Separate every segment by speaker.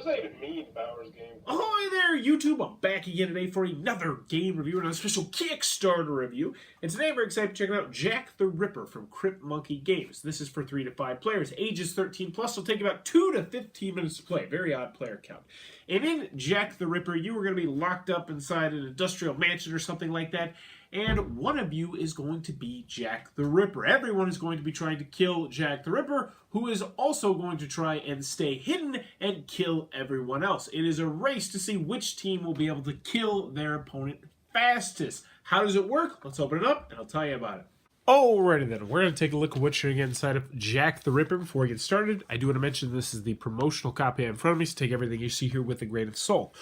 Speaker 1: What does that even mean, Bowers game?
Speaker 2: Ahoy there, YouTube! I'm back again today for another game review, another special Kickstarter review. And today we're excited to check out Jack the Ripper from Crypt Monkey Games. This is for 3 to 5 players, ages 13 plus. It'll take about 2 to 15 minutes to play. Very odd player count. And in Jack the Ripper, you are going to be locked up inside an industrial mansion or something like that. And one of you is going to be Jack the Ripper. Everyone is going to be trying to kill Jack the Ripper, who is also going to try and stay hidden and kill everyone else. It is a race to see which team will be able to kill their opponent fastest. How does it work? Let's open it up and I'll tell you about it. Alrighty then, we're going to take a look at what you're going to get inside of Jack the Ripper. Before we get started, I do want to mention this is the promotional copy in front of me, so take everything you see here with a grain of salt.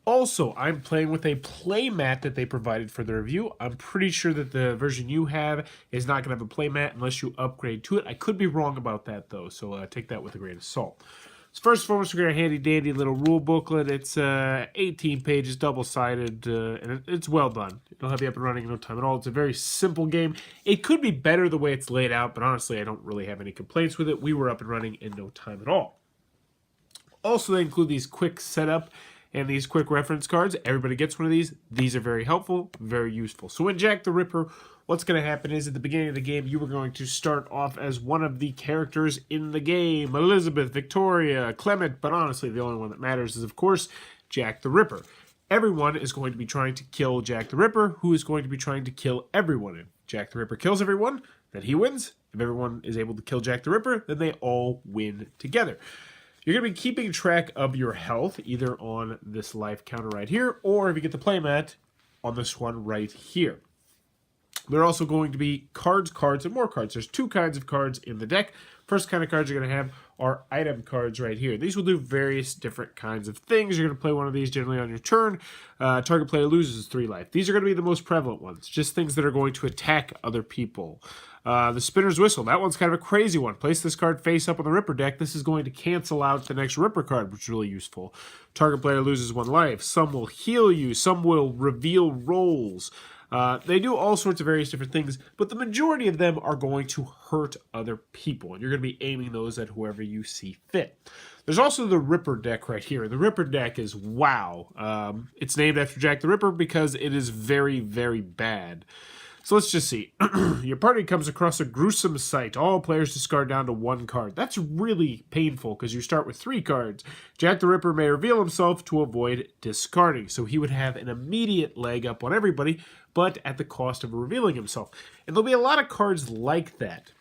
Speaker 2: Also, I'm playing with a playmat that they provided for the review. I'm pretty sure that the version you have is not going to have a playmat unless you upgrade to it. I could be wrong about that, though, so take that with a grain of salt. So first and foremost, we're going to a handy-dandy little rule booklet. It's 18 pages, double-sided, and it's well done. It'll have you up and running in no time at all. It's a very simple game. It could be better the way it's laid out, but honestly, I don't really have any complaints with it. We were up and running in no time at all. Also, they include these quick setup and these quick reference cards. Everybody gets one of these. These are very helpful, very useful. So in Jack the Ripper, what's going to happen is at the beginning of the game, you are going to start off as one of the characters in the game. Elizabeth, Victoria, Clement, but honestly, the only one that matters is, of course, Jack the Ripper. Everyone is going to be trying to kill Jack the Ripper, who is going to be trying to kill everyone. If Jack the Ripper kills everyone, then he wins. If everyone is able to kill Jack the Ripper, then they all win together. You're going to be keeping track of your health, either on this life counter right here, or if you get the playmat, on this one right here. There are also going to be cards, and more cards. There's 2 kinds of cards in the deck. First kind of cards you're going to have are item cards right here. These will do various different kinds of things. You're going to play one of these generally on your turn. Target player loses 3 life. These are going to be the most prevalent ones, just things that are going to attack other people. The Spinner's Whistle, that one's kind of a crazy one. Place this card face up on the Ripper deck. This is going to cancel out the next Ripper card, which is really useful. Target player loses 1 life. Some will heal you. Some will reveal roles. They do all sorts of various different things, but the majority of them are going to hurt other people, and you're going to be aiming those at whoever you see fit. There's also the Ripper deck right here. The Ripper deck is wow. It's named after Jack the Ripper because it is very, very bad. So let's just see. Your party comes across a gruesome sight. All players discard down to 1 card. That's really painful because you start with 3 cards. Jack the Ripper may reveal himself to avoid discarding. So he would have an immediate leg up on everybody, but at the cost of revealing himself. And there'll be a lot of cards like that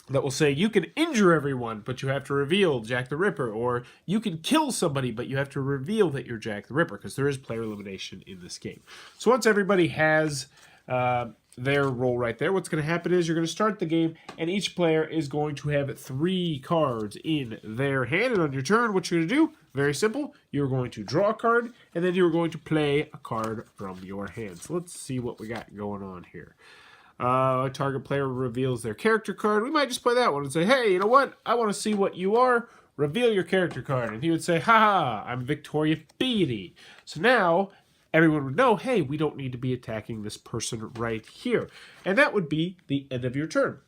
Speaker 2: will say you can injure everyone, but you have to reveal Jack the Ripper. Or you can kill somebody, but you have to reveal that you're Jack the Ripper, because there is player elimination in this game. So once everybody has their role right there, what's going to happen is you're going to start the game, and each player is going to have 3 cards in their hand. And on your turn, what you're going to do, very simple, you're going to draw a card, and then you're going to play a card from your hand. So let's see what we got going on here. A target player reveals their character card. We might just play that one and say, hey, you know what? I want to see what you are. Reveal your character card. And he would say, haha, I'm Victoria Beatty. So now everyone would know, hey, we don't need to be attacking this person right here. And that would be the end of your turn.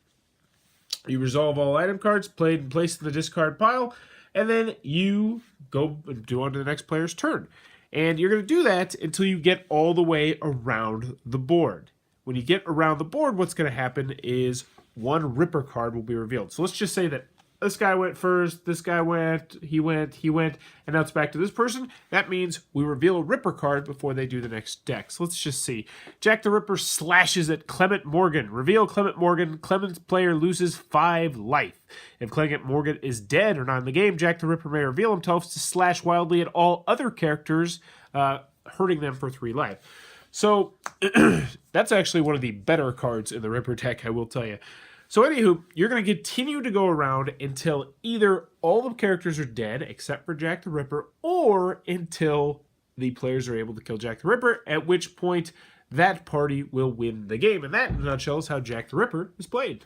Speaker 2: You resolve all item cards played and placed in the discard pile, and then you go and do on to the next player's turn. And you're going to do that until you get all the way around the board. When you get around the board, what's going to happen is 1 Ripper card will be revealed. So let's just say that this guy went first, this guy went, he went, and now it's back to this person. That means we reveal a Ripper card before they do the next deck. So let's just see. Jack the Ripper slashes at Clement Morgan. Reveal Clement Morgan. Clement's player loses 5 life. If Clement Morgan is dead or not in the game, Jack the Ripper may reveal himself to slash wildly at all other characters, hurting them for 3 life. So that's actually one of the better cards in the Ripper deck, I will tell you. So anywho, you're going to continue to go around until either all the characters are dead, except for Jack the Ripper, or until the players are able to kill Jack the Ripper, at which point that party will win the game. And that, in a nutshell, is how Jack the Ripper is played.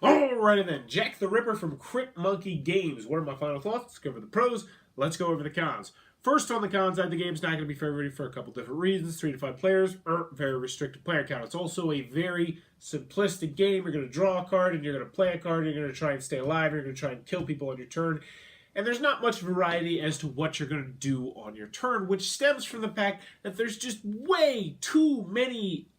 Speaker 2: Alrighty then, Jack the Ripper from Crypt Monkey Games. What are my final thoughts? Let's go over the pros. Let's go over the cons. First, on the cons side, the game's not going to be for everybody for a couple different reasons. 3 to 5 players, very restricted player count. It's also a very simplistic game. You're going to draw a card, and you're going to play a card, and you're going to try and stay alive, and you're going to try and kill people on your turn. and there's not much variety as to what you're going to do on your turn, which stems from the fact that there's just way too many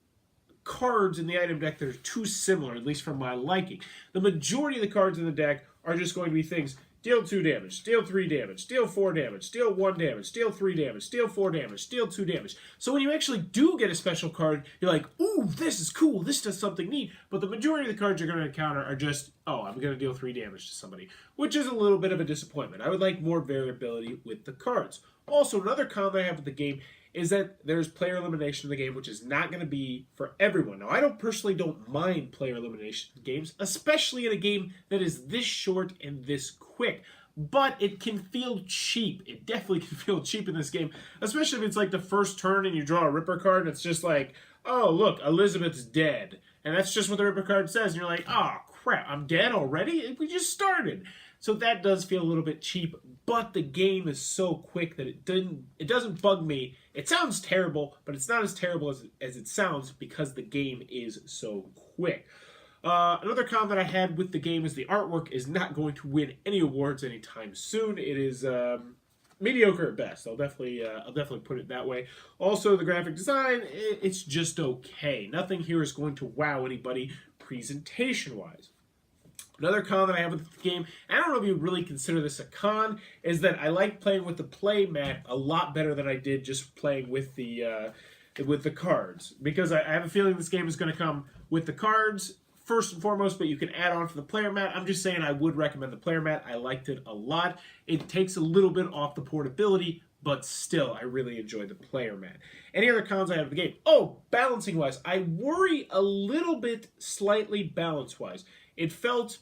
Speaker 2: cards in the item deck that are too similar, at least for my liking. The majority of the cards in the deck are just going to be things: deal 2 damage, deal 3 damage, deal 4 damage, deal 1 damage, deal 3 damage, deal 4 damage, deal 2 damage. So when you actually do get a special card, you're like, ooh, this is cool, this does something neat. But the majority of the cards you're going to encounter are just, oh, I'm going to deal 3 damage to somebody, which is a little bit of a disappointment. I would like more variability with the cards. Also, another con that I have with the game is that there's player elimination in the game, which is not going to be for everyone. Now, I don't mind player elimination in games, especially in a game that is this short and this quick. But it can feel cheap. It definitely can feel cheap in this game, especially if it's like the first turn and you draw a Ripper card and it's just like, oh, look, Elizabeth's dead. And that's just what the Ripper card says. And you're like, oh, crap, I'm dead already? We just started. So that does feel a little bit cheap, but the game is so quick that it doesn't bug me. It sounds terrible, but it's not as terrible as it sounds because the game is so quick. Another con that I had with the game is the artwork is not going to win any awards anytime soon. It is mediocre at best. I'll definitely put it that way. Also, the graphic design, it's just okay. Nothing here is going to wow anybody presentation-wise. Another con that I have with the game, and I don't know if you really consider this a con, is that I like playing with the play mat a lot better than I did just playing with the cards. Because I have a feeling this game is going to come with the cards first and foremost, but you can add on for the player mat. I'm just saying I would recommend the player mat. I liked it a lot. It takes a little bit off the portability, but still, I really enjoy the player mat. Any other cons I have of the game? Oh, balancing-wise, I worry a little bit slightly balance-wise. It felt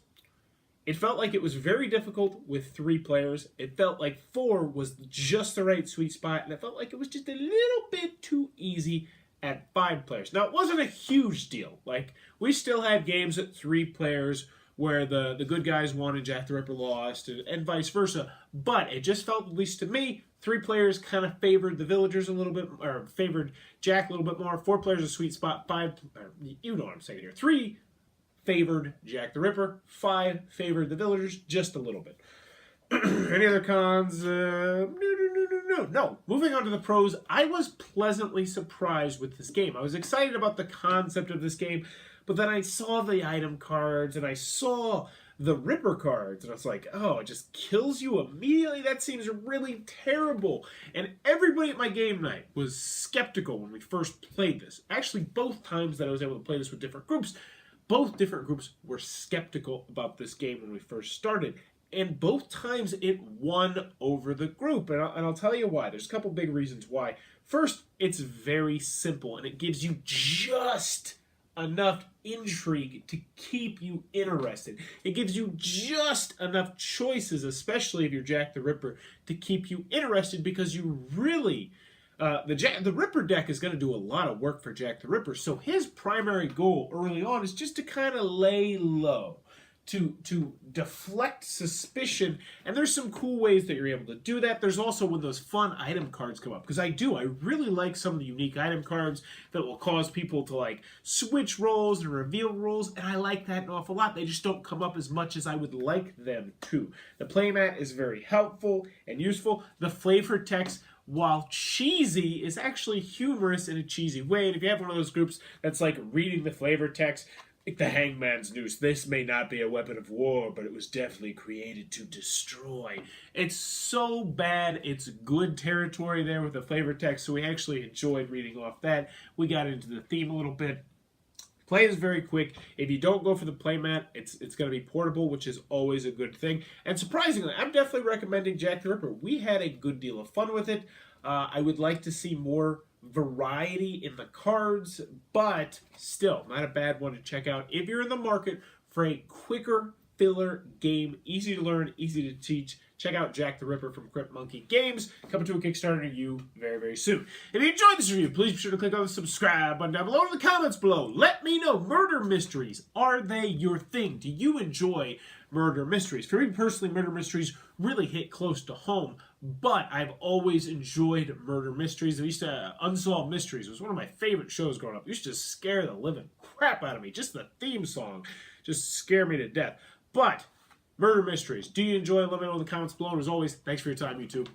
Speaker 2: like it was very difficult with 3 players. It felt like 4 was just the right sweet spot, and it felt like it was just a little bit too easy at 5 players. Now, it wasn't a huge deal. Like, we still had games at 3 players where the good guys won and Jack the Ripper lost, and vice versa. But it just felt, at least to me, 3 players kind of favored the villagers a little bit, or favored Jack a little bit more. 4 players a sweet spot. 5, you know what I'm saying here. 3 favored Jack the Ripper. 5 favored the villagers just a little bit. Any other cons? No. Moving on to the pros, I was pleasantly surprised with this game. I was excited about the concept of this game, but then I saw the item cards and I saw the Ripper cards, and I was like, oh, it just kills you immediately? That seems really terrible. And everybody at my game night was skeptical when we first played this. Actually, both times that I was able to play this with different groups, both different groups were skeptical about this game when we first started. And both times it won over the group. And I'll tell you why. There's a couple big reasons why. First, it's very simple, and it gives you just enough intrigue to keep you interested. It gives you just enough choices, especially if you're Jack the Ripper, to keep you interested because you really... the Ripper deck is going to do a lot of work for Jack the Ripper, so his primary goal early on is just to kind of lay low, to deflect suspicion, and there's some cool ways that you're able to do that. There's also when those fun item cards come up, because I really like some of the unique item cards that will cause people to like switch roles and reveal roles, and I like that an awful lot. They just don't come up as much as I would like them to. The playmat is very helpful and useful. The flavor text, while cheesy, is actually humorous in a cheesy way. And if you have one of those groups that's like reading the flavor text, like the Hangman's Noose, this may not be a weapon of war, but it was definitely created to destroy. It's so bad, it's good territory there with the flavor text, so we actually enjoyed reading off that. We got into the theme a little bit. Play is very quick. If you don't go for the playmat, it's going to be portable, which is always a good thing. And surprisingly, I'm definitely recommending Jack the Ripper. We had a good deal of fun with it. I would like to see more variety in the cards, but still, not a bad one to check out if you're in the market for a quicker filler game, easy to learn, easy to teach. Check out Jack the Ripper from Crypt Monkey Games, coming to a Kickstarter near you very, very soon. If you enjoyed this review, please be sure to click on the subscribe button down below in the comments below. Let me know, murder mysteries, are they your thing? Do you enjoy murder mysteries? For me personally, murder mysteries really hit close to home, but I've always enjoyed murder mysteries. I used to Unsolved Mysteries. It was one of my favorite shows growing up. It used to scare the living crap out of me. Just the theme song just scared me to death. But murder mysteries. Do you enjoy? Let me know in the comments below. And as always, thanks for your time, YouTube.